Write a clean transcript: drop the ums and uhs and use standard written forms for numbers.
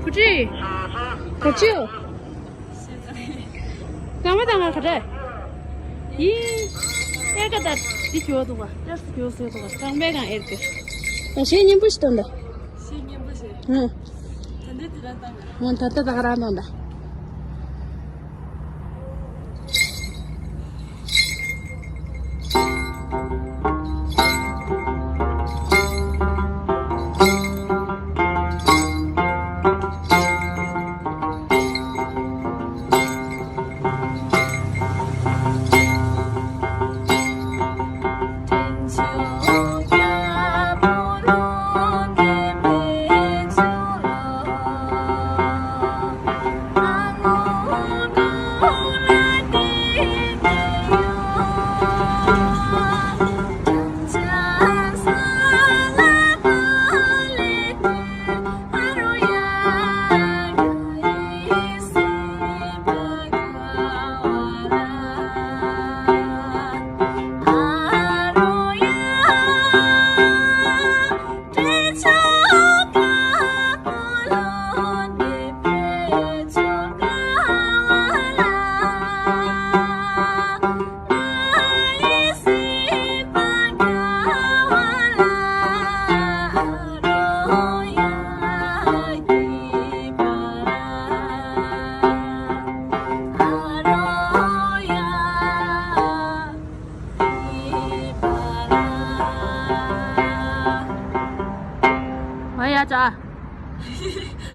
그치? 그치요? 나마다가 그래. 이 애가다 이 교도가, just 교도가 상배가 이렇게. 나 신임 부시던데. 신경 보세요. 응, 전대 들었다면. 문 닫다 나가란다.